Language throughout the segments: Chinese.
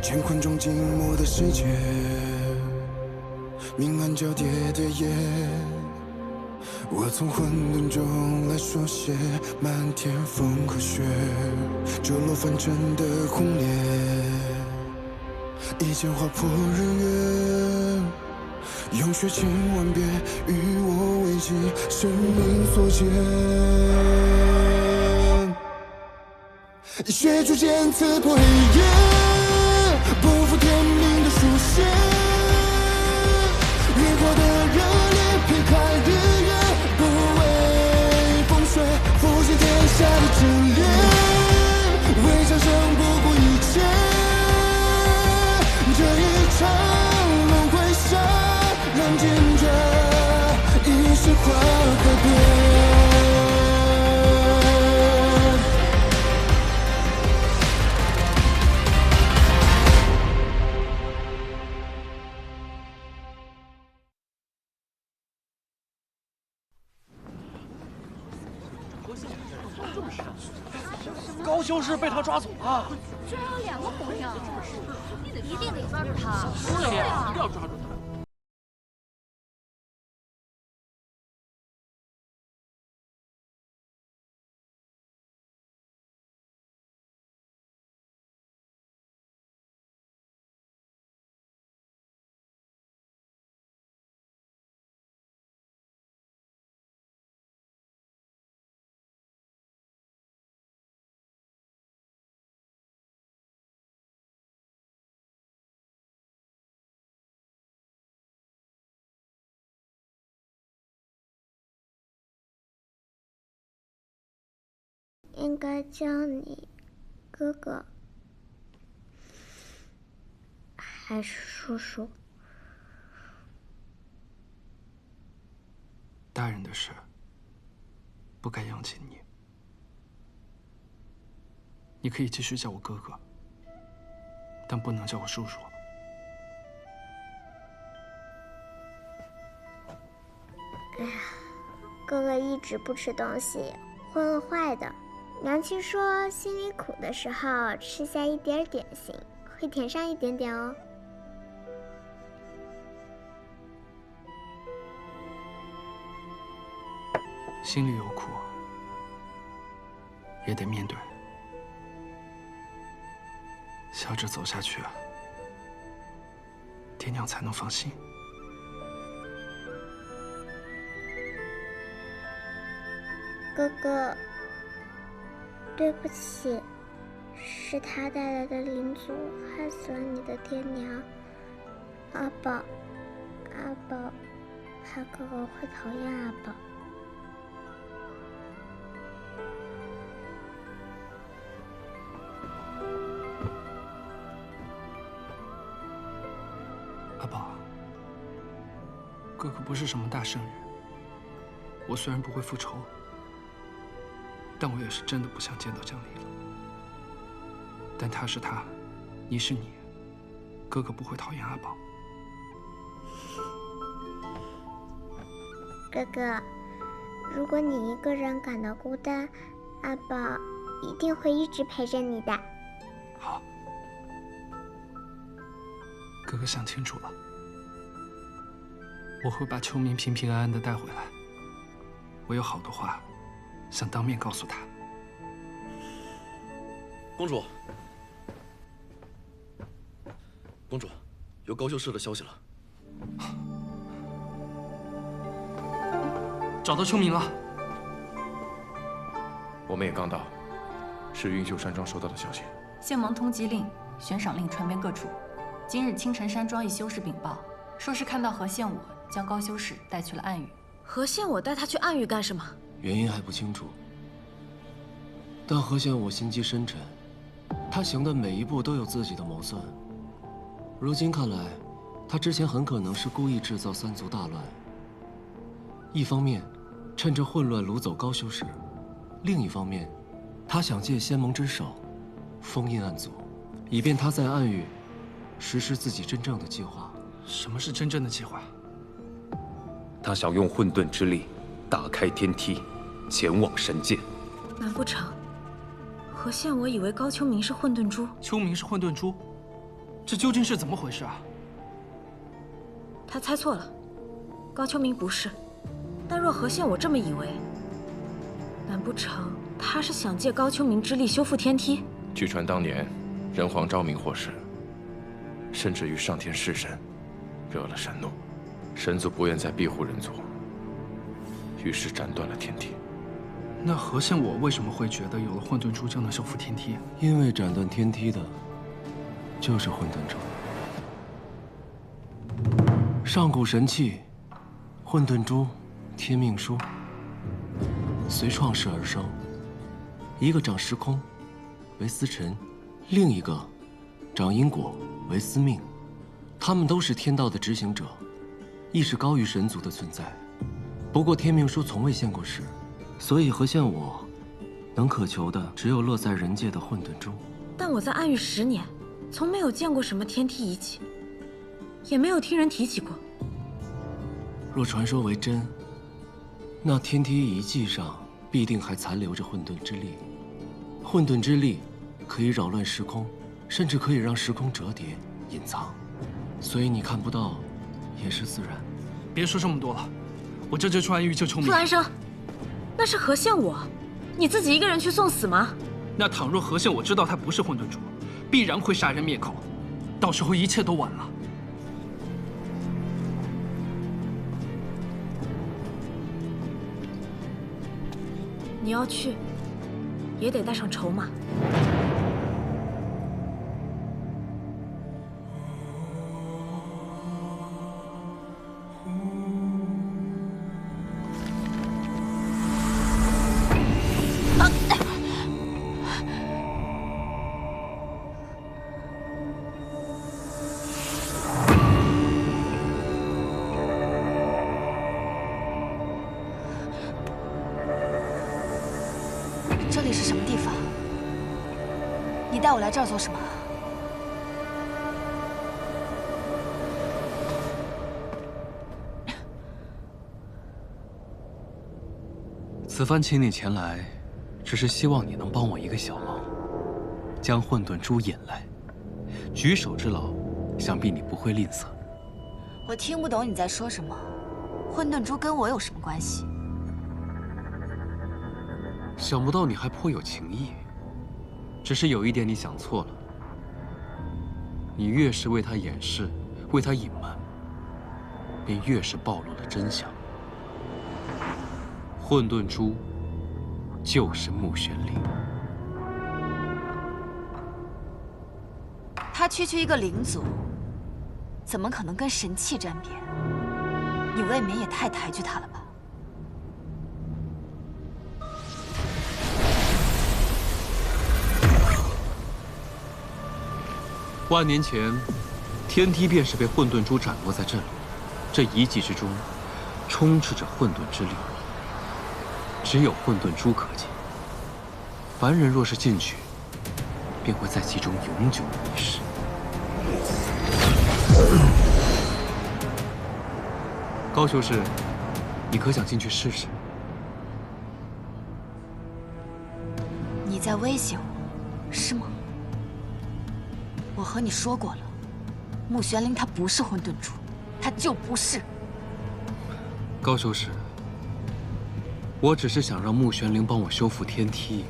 乾坤中静默的世界，明暗交叠的夜，我从混沌中来书写漫天风和雪，折落凡尘的轰烈，一剑划破日月，用血千万遍与我为己，生命所见。以血铸剑刺破黑夜，不负天命的书写，烈火的热烈劈开日月，不畏风雪，复兴天下的真烈，为长生不顾一切，这一场轮回下，让见证一世化改变。高修士被他抓走了，居然有2个火影，一定得抓住他！是呀，一定要抓住他！应该叫你哥哥还是叔叔？大人的事不该扬起你。你可以继续叫我哥哥，但不能叫我叔叔。哎呀，哥哥一直不吃东西，会饿坏的。娘亲说，心里苦的时候吃下一点点心，会甜上一点点哦。心里有苦，也得面对，笑着走下去啊，爹娘才能放心。哥哥。对不起，是他带来的灵族害死了你的爹娘。阿宝怕哥哥会讨厌阿宝。阿宝，哥哥不是什么大圣人，我虽然不会复仇，但我也是真的不想见到江离了。但他是他，你是你，哥哥不会讨厌阿宝。哥哥，如果你一个人感到孤单，阿宝一定会一直陪着你的。好，哥哥想清楚了，我会把秋明平平安安的带回来。我有好的话想当面告诉他。公主，公主，有高修士的消息了。找到秋明了。我们也刚到，是云秀山庄收到的消息。县盟通缉令、悬赏令传遍各处。今日清晨山庄一修士禀报，说是看到何县我将高修士带去了暗域。何县我带他去暗域干什么？原因还不清楚，但何县我心机深沉，他行的每一步都有自己的谋算。如今看来，他之前很可能是故意制造三族大乱。一方面，趁着混乱掳走高修士；另一方面，他想借仙盟之手，封印暗族，以便他在暗域实施自己真正的计划。什么是真正的计划？他想用混沌之力打开天梯，前往神界。难不成何县我以为高秋明是混沌珠？秋明是混沌珠，这究竟是怎么回事啊？他猜错了，高秋明不是。但若何宪我这么以为，难不成他是想借高秋明之力修复天梯？据传当年人皇昭明获释，甚至与上天弑神，惹了神怒，神族不愿再庇护人族，于是斩断了天梯。那何宪我为什么会觉得有了混沌珠就能修复天梯？因为斩断天梯的，就是混沌珠。上古神器，混沌珠，天命书，随创世而生。一个掌时空，为司辰；另一个掌因果，为司命。他们都是天道的执行者，亦是高于神族的存在。不过天命书从未现过世，所以何宪我能渴求的只有落在人界的混沌珠。但我在暗域10年，从没有见过什么天梯遗迹，也没有听人提起过。若传说为真，那天梯遗迹上必定还残留着混沌之力。混沌之力可以扰乱时空，甚至可以让时空折叠、隐藏，所以你看不到也是自然。别说这么多了，我这就去暗域救秋明。傅安生，那是何宪我，你自己一个人去送死吗？那倘若何宪我知道他不是混沌珠，必然会杀人灭口，到时候一切都晚了。你要去，也得带上筹码。这里是什么地方？你带我来这儿做什么？此番请你前来，只是希望你能帮我一个小忙，将混沌珠引来。举手之劳，想必你不会吝啬。我听不懂你在说什么。混沌珠跟我有什么关系？想不到你还颇有情谊，只是有一点你想错了。你越是为他掩饰，为他隐瞒，便越是暴露了真相。混沌珠就是穆玄灵，他区区一个灵族，怎么可能跟神器沾边？你未免也太抬举他了吧？万年前，天梯便是被混沌珠斩落在这里。这遗迹之中，充斥着混沌之力，只有混沌珠可见。凡人若是进去，便会在其中永久迷失。高修士，你可想进去试试？你在威胁我，是吗？我和你说过了，穆玄灵他不是混沌珠，他就不是。高修士，我只是想让穆玄灵帮我修复天梯，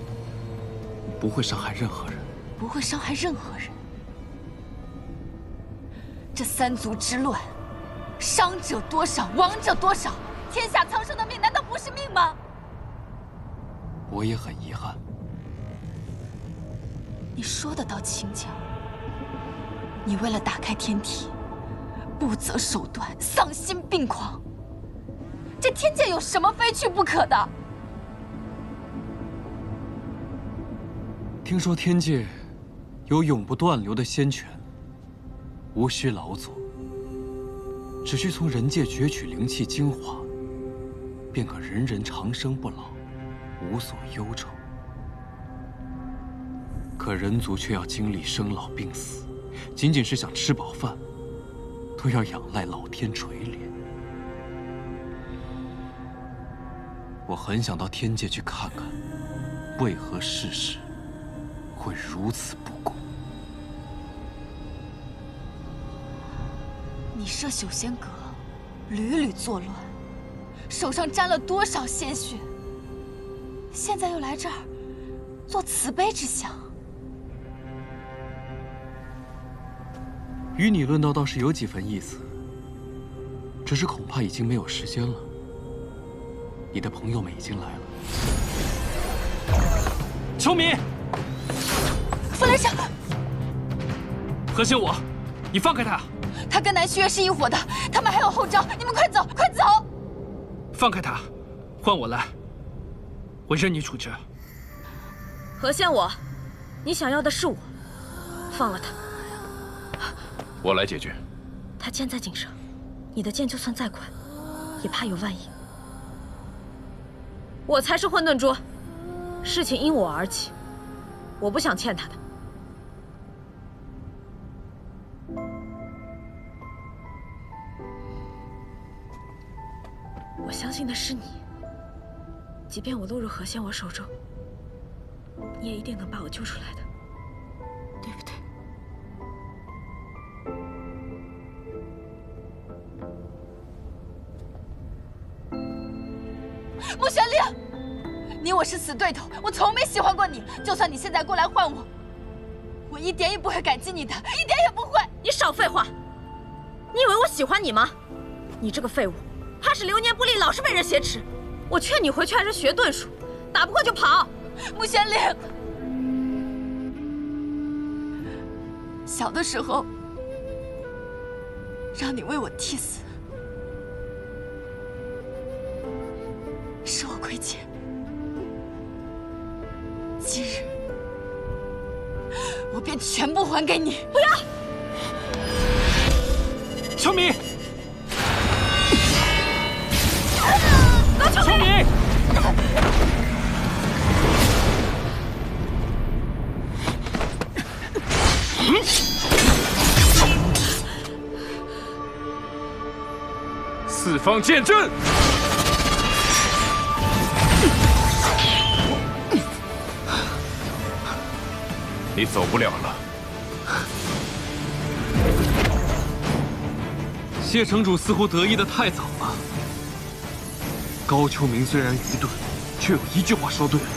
不会伤害任何人。不会伤害任何人。这三族之乱，伤者多少，亡者多少，天下苍生的命难道不是命吗？我也很遗憾。你说得倒轻巧。你为了打开天梯，不择手段，丧心病狂。这天界有什么非去不可的？听说天界有永不断流的仙泉，无需劳作，只需从人界攫取灵气精华，便可人人长生不老，无所忧愁。可人族却要经历生老病死。仅仅是想吃饱饭，都要仰赖老天垂怜。我很想到天界去看看，为何世事会如此不公。你摄修仙阁，屡屡作乱，手上沾了多少鲜血？现在又来这儿做慈悲之相。与你论道倒是有几分意思，只是恐怕已经没有时间了。你的朋友们已经来了。秋明，傅雷长，何仙我，你放开他！他跟南虚月是一伙的，他们还有后招，你们快走，快走！放开他，换我来，我任你处置。何仙我，你想要的是我，放了他。我来解决。他剑在颈上，你的剑就算再快，也怕有万一。我才是混沌珠，事情因我而起，我不想欠他的。我相信的是你，即便我落入何仙我手中，你也一定能把我救出来的，对不对？穆玄灵，你我是死对头，我从没喜欢过你。就算你现在过来换我，我一点也不会感激你的，一点也不会。你少废话！你以为我喜欢你吗？你这个废物，怕是流年不利，老是被人挟持。我劝你回去还是学遁术，打不过就跑。穆玄灵，小的时候让你为我替死，是我亏欠。今日我便全部还给你。不要！秋明，高秋明！秋明！四方剑阵！你走不了了。谢城主似乎得意的太早了。高秋明虽然愚钝，却有一句话说对了：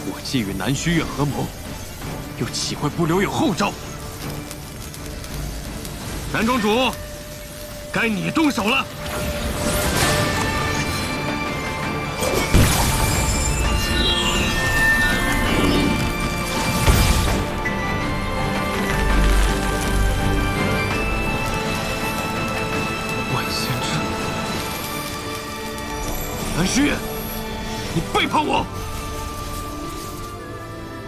我既与南虚月合谋，又岂会不留有后招？南庄主，该你动手了。南虚月，你背叛我！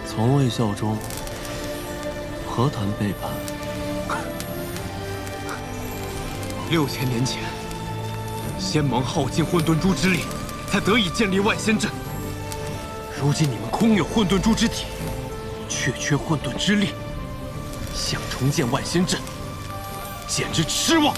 从未效忠，何谈背叛？6000年前，仙盟耗尽混沌珠之力，才得以建立万仙阵。如今你们空有混沌珠之体，却缺混沌之力，想重建万仙阵，简直痴妄！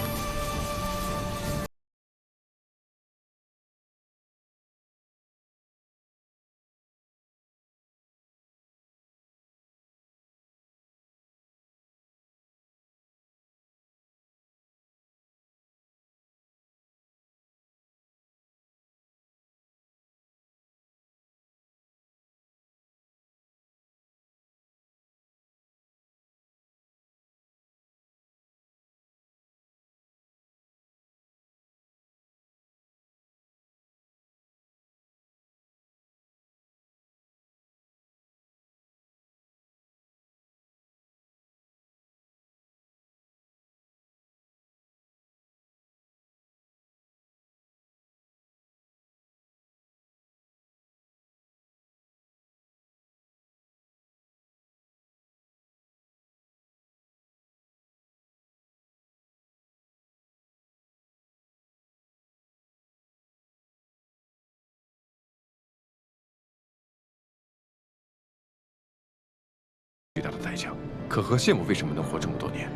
巨大的代价。可何羡慕为什么能活这么多年？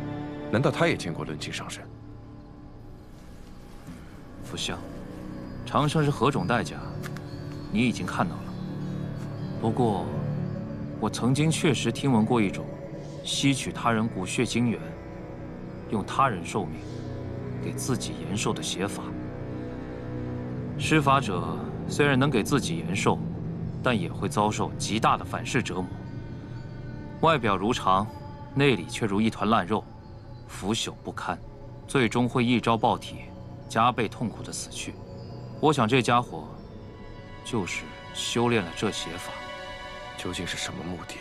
难道他也见过论境上身？不像，长生是何种代价，你已经看到了。不过，我曾经确实听闻过一种吸取他人骨血精元，用他人寿命给自己延寿的邪法。施法者虽然能给自己延寿，但也会遭受极大的反噬折磨。外表如常，内里却如一团烂肉，腐朽不堪，最终会一朝爆体，加倍痛苦的死去。我想这家伙就是修炼了这邪法。究竟是什么目的，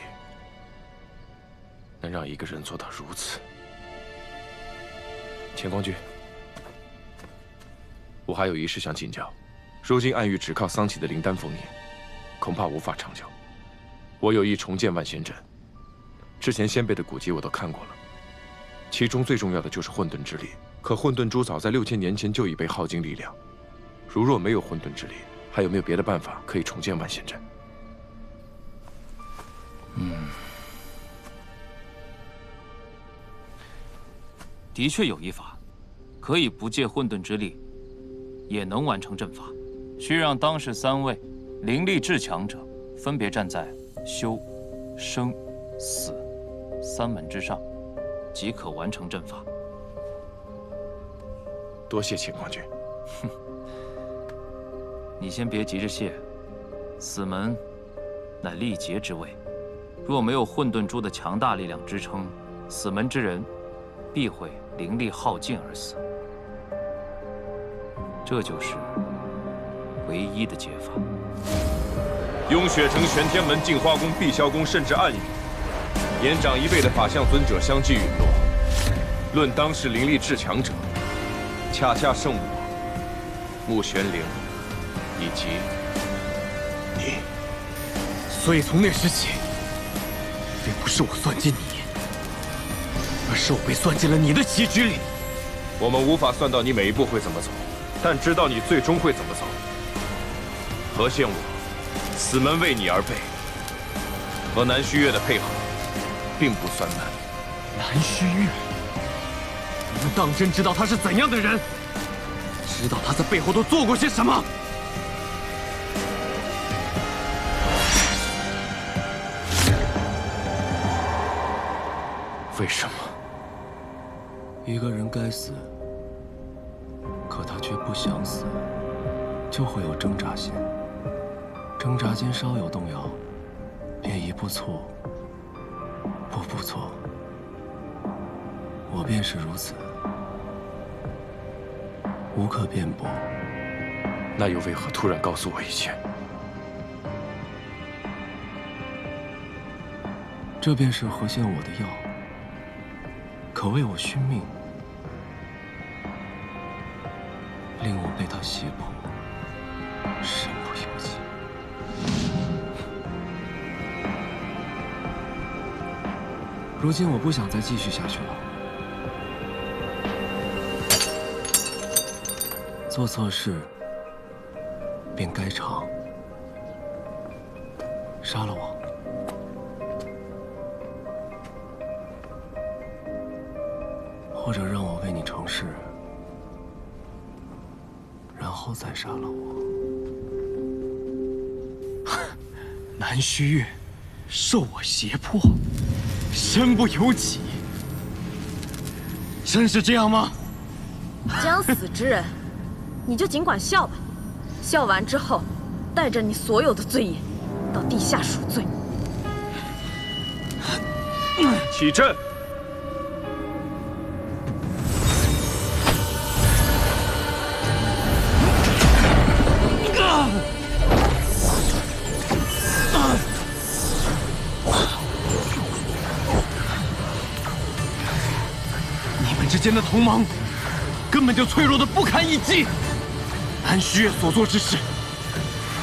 能让一个人做到如此？乾光君，我还有一事想请教。如今暗域只靠桑启的灵丹封印，恐怕无法长久。我有意重建万仙阵，之前先辈的古籍我都看过了，其中最重要的就是混沌之力。可混沌珠早在6000年前就已被耗尽力量，如若没有混沌之力，还有没有别的办法可以重建万仙阵？的确有一法，可以不借混沌之力，也能完成阵法。需让当时3位灵力至强者分别站在修、生、死3门之上，即可完成阵法。多谢乾光君。哼，你先别急着谢。死门乃力竭之位，若没有混沌珠的强大力量支撑，死门之人必会灵力耗尽而死。这就是唯一的解法。雍雪城玄天门、镜花宫、碧霄宫，甚至暗域，年长1辈的法相尊者相继陨落。论当世灵力至强者，恰恰剩我、穆玄灵以及你。所以从那时起，并不是我算计你，而是我被算进了你的棋局里。我们无法算到你每一步会怎么走，但知道你最终会怎么走。何县我死门为你而备，和南虚月的配合并不算难。南虚月，你们当真知道他是怎样的人？知道他在背后都做过些什么？为什么？一个人该死，可他却不想死，就会有挣扎心。挣扎间稍有动摇，便一步错，步步错。我便是如此，无可辩驳。那又为何突然告诉我一切？这便是何县我的药，可为我殉命，令我被他胁迫，身不由己。如今我不想再继续下去了。做错事，便该偿。杀了我，或者让我为你成事，然后再杀了我。南虚月受我胁迫，身不由己，真是这样吗？将死之人，你就尽管笑吧。笑完之后，带着你所有的罪业，到地下赎罪。起阵！你们之间的同盟，根本就脆弱的不堪一击。南虚月所做之事，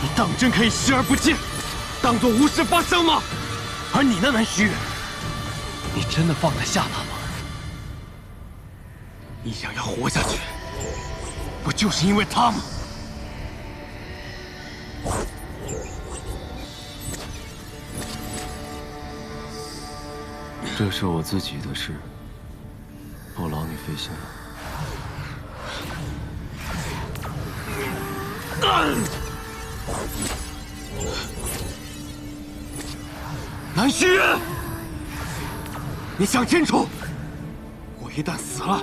你当真可以视而不见，当作无事发生吗？而你呢，南虚月，你真的放得下他吗？你想要活下去，不就是因为他吗？这是我自己的事，不劳你费心了。南虚月，你想清楚，我一旦死了，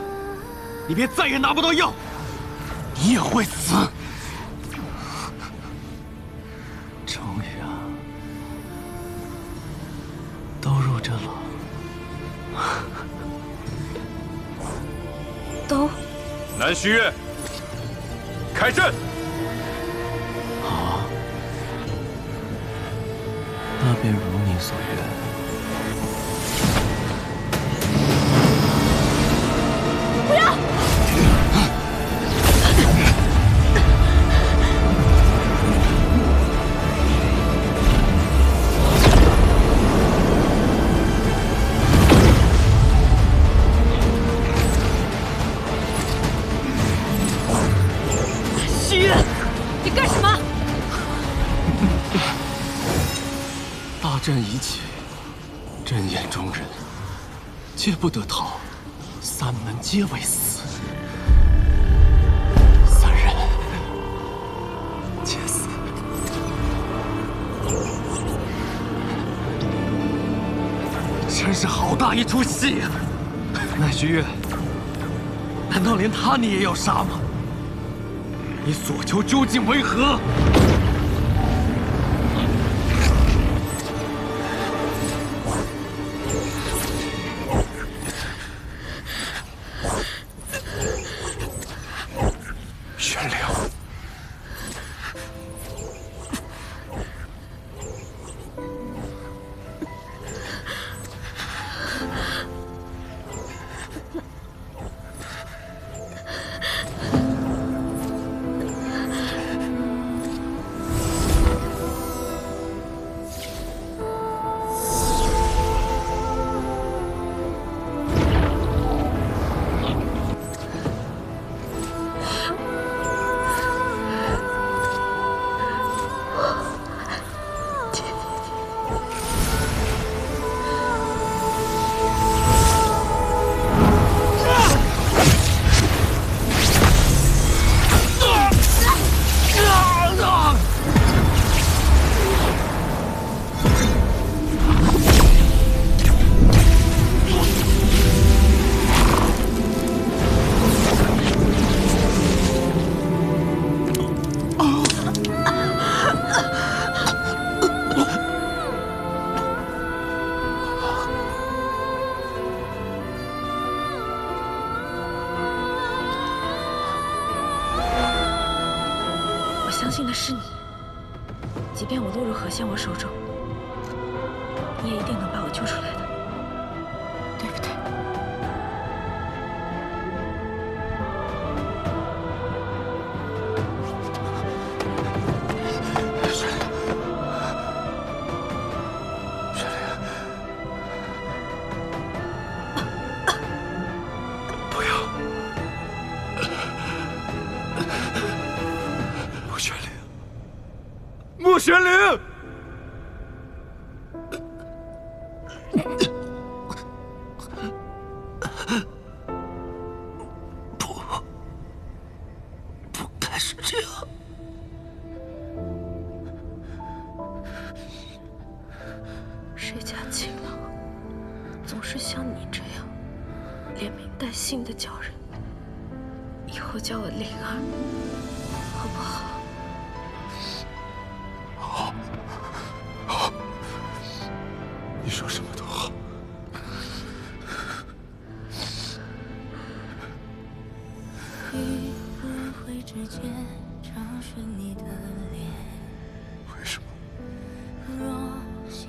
你便再也拿不到药，你也会死。终于啊，都入阵了。都。南虚月，开阵。好，那便如你所愿。 不要！虚月，你干什么？大战已起，阵眼中人皆不得逃。 三门皆为死，三人皆死。真是好大一出戏啊！奈虚月，难道连他你也要杀吗？你所求究竟为何？ 相信的是你，即便我落入何仙我手中，你也一定能把我救出来的，对不对？不要！穆玄灵，不该是这样。谁家情郎总是像你这样连名带姓的叫人？以后叫我灵儿，好不好？ 好，你说什么都好。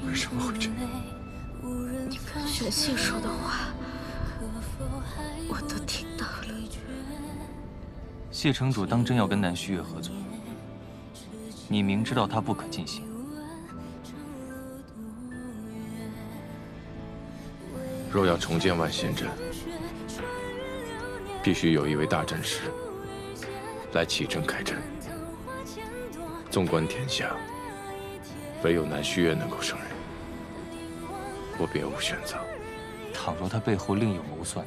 为什么会这样？你跟玄信说的话，我都听到了。谢城主当真要跟南虚月合作？你明知道他不可进行。 若要重建万仙阵，必须有一位大阵师来起阵开阵。纵观天下，唯有南虚月能够胜任，我别无选择。倘若他背后另有谋算，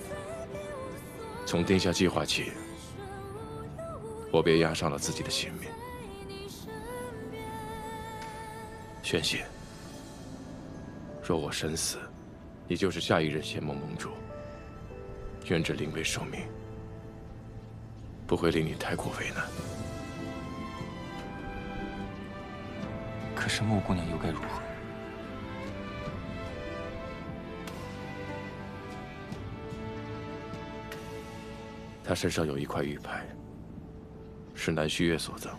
从定下计划起，我便押上了自己的性命。宣谢，若我身死，你就是下一任仙盟盟主，愿这灵位受命，不会令你太过为难。可是穆姑娘又该如何？她身上有一块玉牌，是南虚月所赠。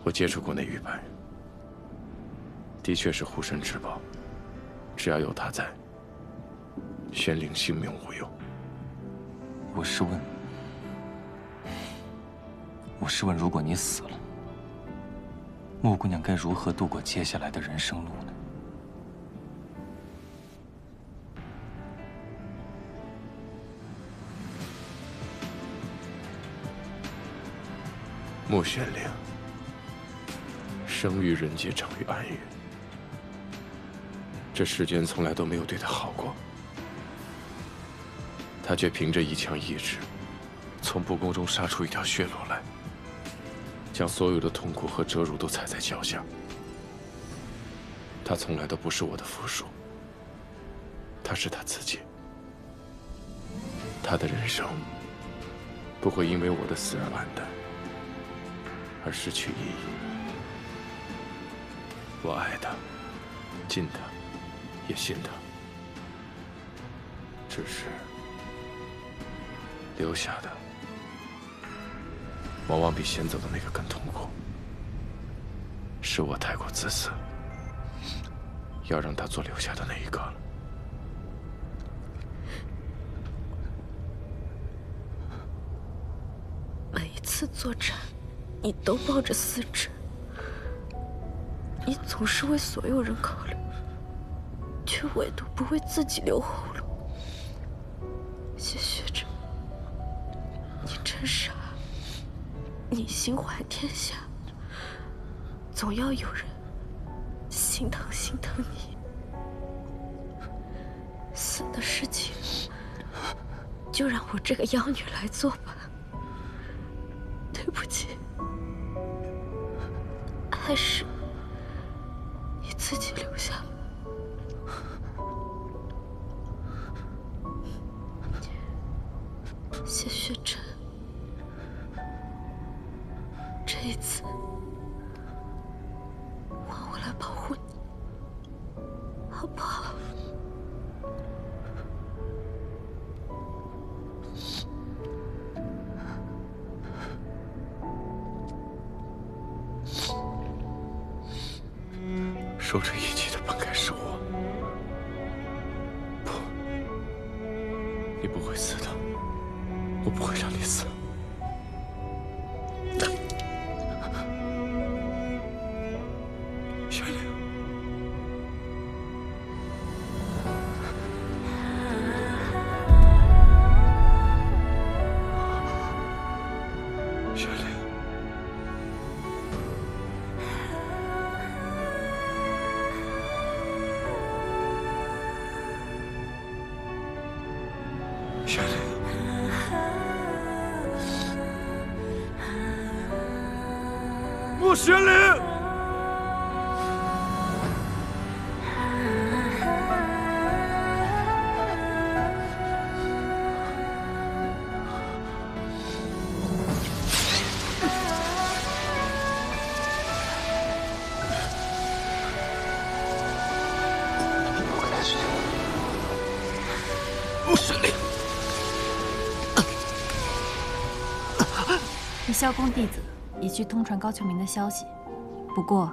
我接触过那玉牌，的确是护身至宝，只要有她在，玄灵性命无忧。我是问，如果你死了，穆姑娘该如何度过接下来的人生路呢？穆玄灵，生于人界，长于暗域，这世间从来都没有对他好过，他却凭着一腔意志，从不公中杀出一条血路来，将所有的痛苦和折辱都踩在脚下。他从来都不是我的附属，他是他自己。他的人生不会因为我的死而黯淡，而失去意义。我爱他，敬他，也信他，只是留下的往往比先走的那个更痛苦。是我太过自私，要让他做留下的那一个了。每一次作战，你都抱着私志，你总是为所有人考虑，却唯独不为自己留后路。谢学着，你真傻，你心怀天下，总要有人心疼你。死的事情，就让我这个妖女来做吧。对不起，还是你自己留下。谢雪珍，这一次换我来保护你，好不好？受这一击的本该是我，不，你不会死的，我不会让你死。玄灵，玄灵。玄灵，穆玄灵，穆玄灵。你萧宫弟子已去通传高秋明的消息，不过，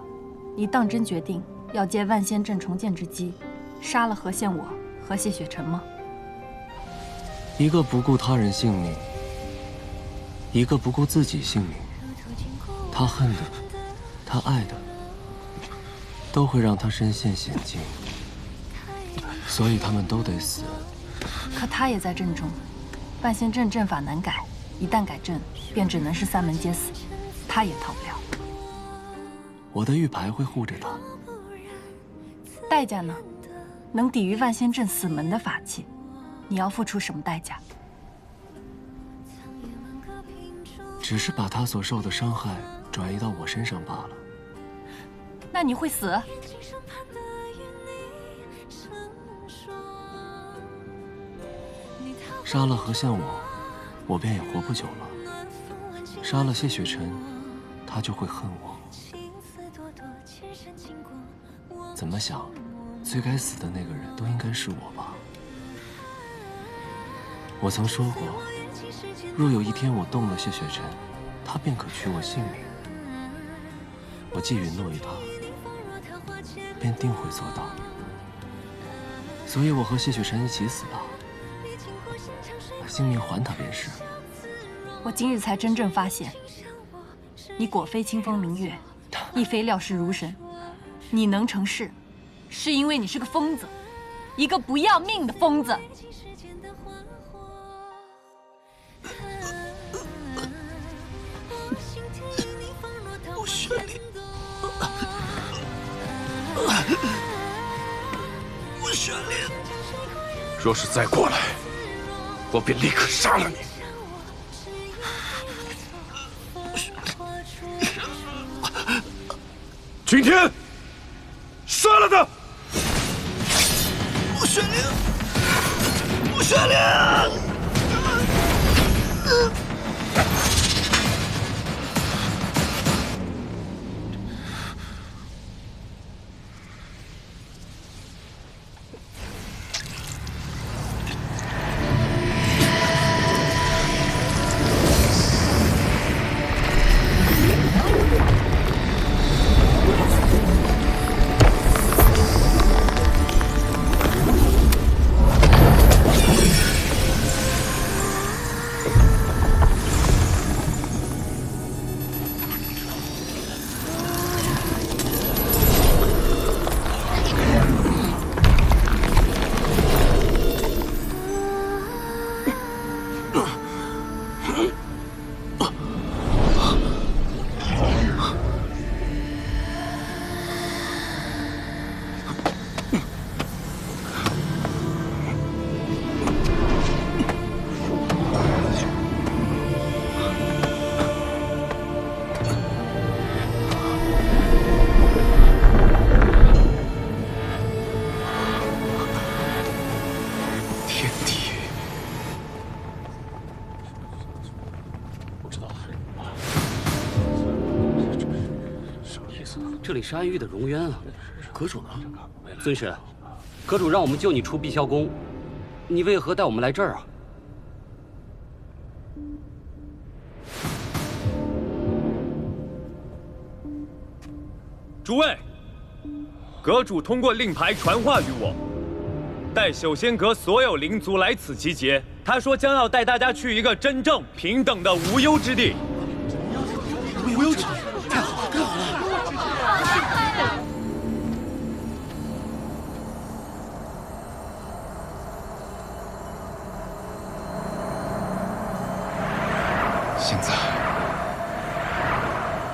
你当真决定要借万仙阵重建之机，杀了何宪我和谢雪晨吗？一个不顾他人性命，一个不顾自己性命。他恨的，他爱的，都会让他身陷险境，所以他们都得死。可他也在阵中，万仙阵阵法难改，一旦改阵，便只能是三门皆死，他也逃不了。我的玉牌会护着他。代价呢？能抵御万仙阵死门的法器，你要付出什么代价？只是把他所受的伤害转移到我身上罢了。那你会死？杀了何宪我便也活不久了。杀了谢雪晨，他就会恨我。怎么想，最该死的那个人都应该是我吧？我曾说过，若有一天我动了谢雪晨，他便可取我性命。我既允诺于他，便定会做到。所以我和谢雪晨一起死了，把性命还他便是。我今日才真正发现，你果非清风明月，亦非料事如神。你能成事，是因为你是个疯子，一个不要命的疯子。不雪莲，不雪莲，若是再过来，我便立刻杀了你。君天，杀了他！不雪莲，不雪莲。这里是安玉的荣渊啊，阁主呢？尊神，阁主让我们救你出碧霄宫，你为何带我们来这儿啊？诸位，阁主通过令牌传话于我，带修仙阁所有灵族来此集结。他说将要带大家去一个真正平等的无忧之地。无忧之地，太好了，太好了！现在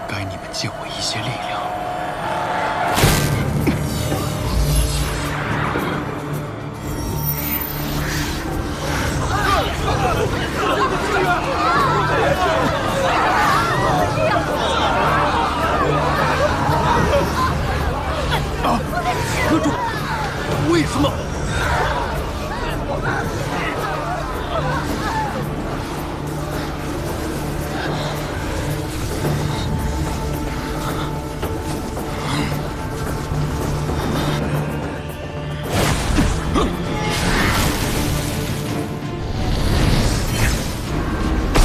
该你们借我一些力量。阁主，为什么？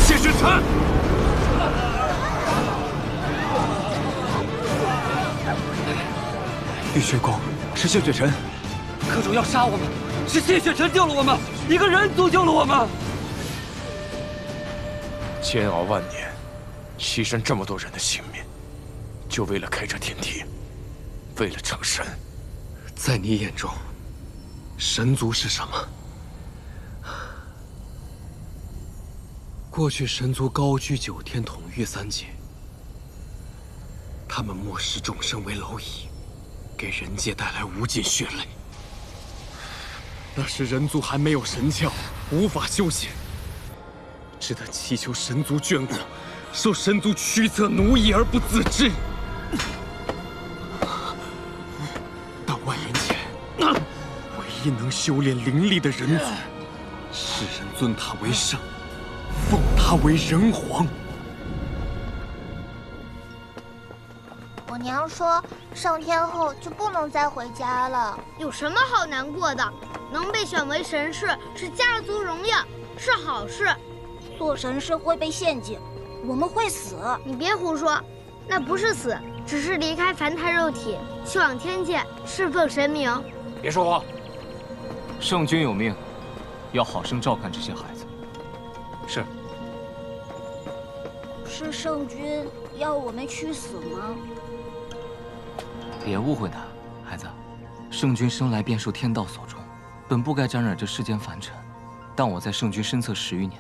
谢雪晨。玉轩宫是谢雪晨，阁主要杀我们，是谢雪晨救了我们，一个人族救了我们。煎熬万年，牺牲这么多人的性命，就为了开这天梯，为了成神。在你眼中，神族是什么？过去神族高居9天，统御3界，他们漠视众生为蝼蚁，给人界带来无尽血泪。那时人族还没有神窍，无法修仙，只得祈求神族眷顾，受神族驱策奴役而不自知。但万年前，唯一能修炼灵力的人族，世人尊他为圣，奉他为人皇。我娘说，上天后就不能再回家了。有什么好难过的？能被选为神士是家族荣耀，是好事。做神士会被陷阱，我们会死。你别胡说，那不是死，只是离开凡胎肉体，去往天界侍奉神明。别说话。圣君有命，要好生照看这些孩子。是。是圣君要我们去死吗？别误会他，孩子。圣君生来便受天道所重，本不该沾染这世间凡尘。但我在圣君身侧10余年，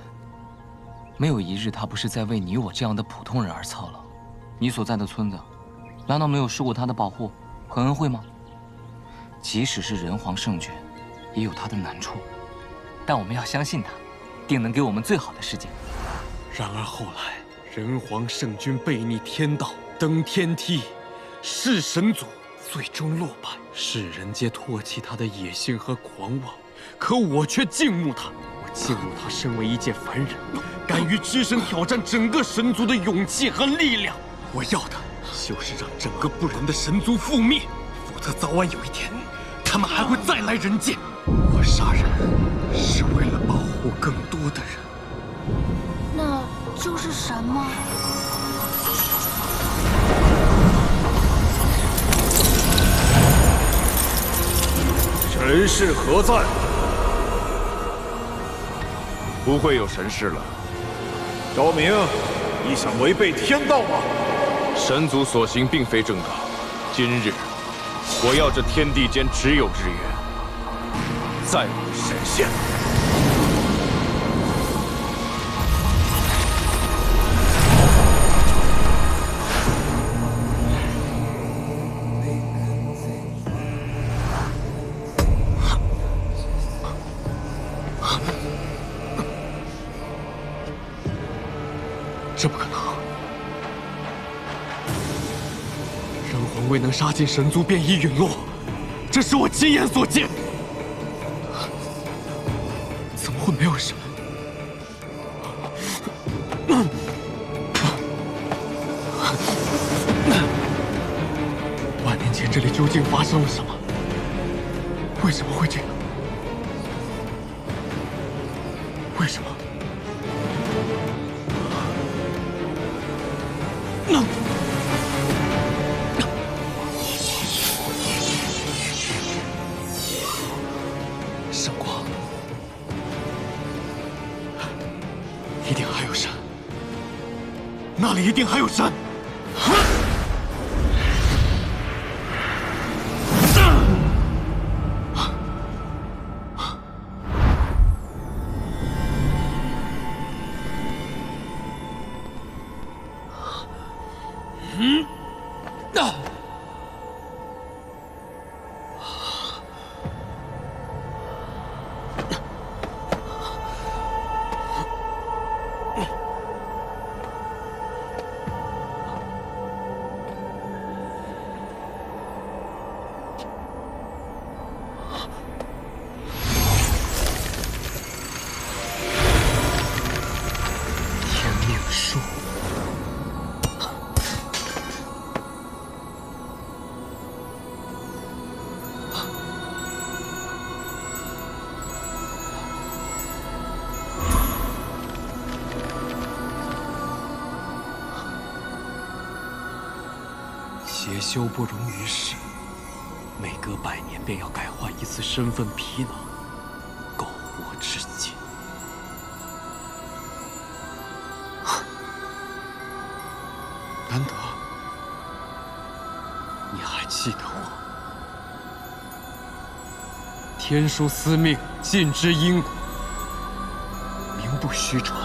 没有一日他不是在为你我这样的普通人而操劳。你所在的村子，难道没有受过他的保护和恩惠吗？即使是人皇圣君，也有他的难处。但我们要相信他，定能给我们最好的世界。然而后来，人皇圣君背逆天道，登天梯，弑神族，最终落败。世人皆唾弃他的野心和狂妄，可我却敬慕他。我敬慕他身为一介凡人，敢于只身挑战整个神族的勇气和力量。我要的就是让整个不仁的神族覆灭，否则早晚有一天，他们还会再来人间。我杀人是为了保护更多的人。那就是神吗？神事何在？不会有神事了。昭明，你想违背天道吗？神族所行并非正道。今日，我要这天地间只有日月，再无神仙。这不可能！人皇未能杀尽神族，便已陨落，这是我亲眼所见。怎么会没有神？万年前这里究竟发生了什么？为什么会这样？为什么？圣光，一定还有神，那里一定还有神。邪修不容于世，每隔100年便要改换一次身份皮囊，苟活至今。难得你还记得我。天书司命，尽知因果，名不虚传。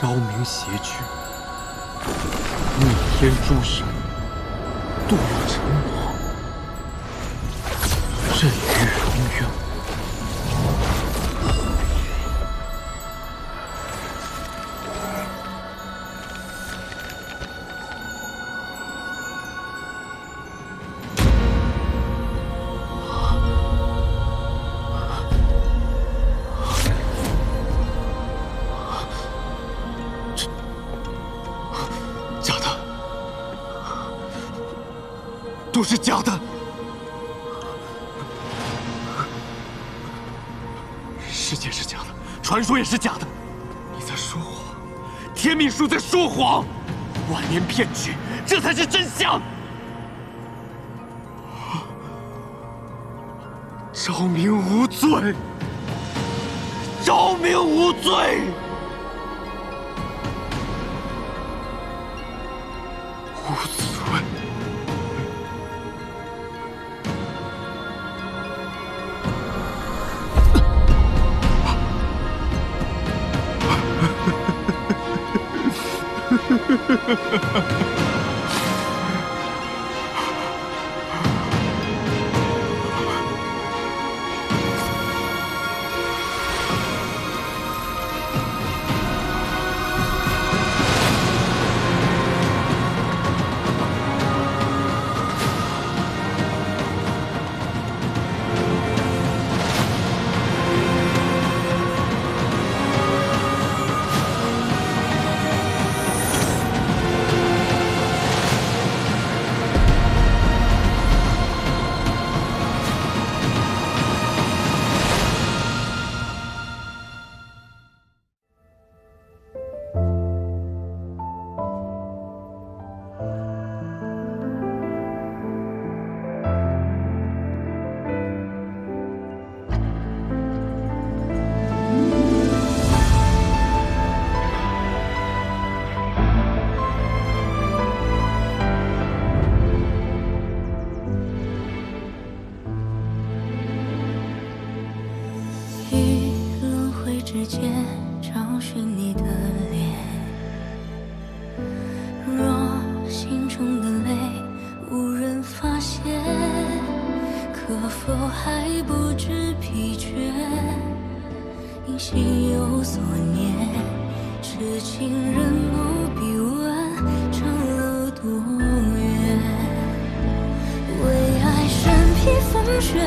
昭明邪躯，逆天诛神，堕入尘魔，任于荣渊。都是假的。世界是假的，传说也是假的。你在说谎，天命树在说谎，万年骗局，这才是真相。昭明无罪，昭明无罪。无罪。之间找寻你的脸，若心中的泪无人发现，可否还不知疲倦？因心有所念，痴情人不必问长路多远，为爱身披风雪。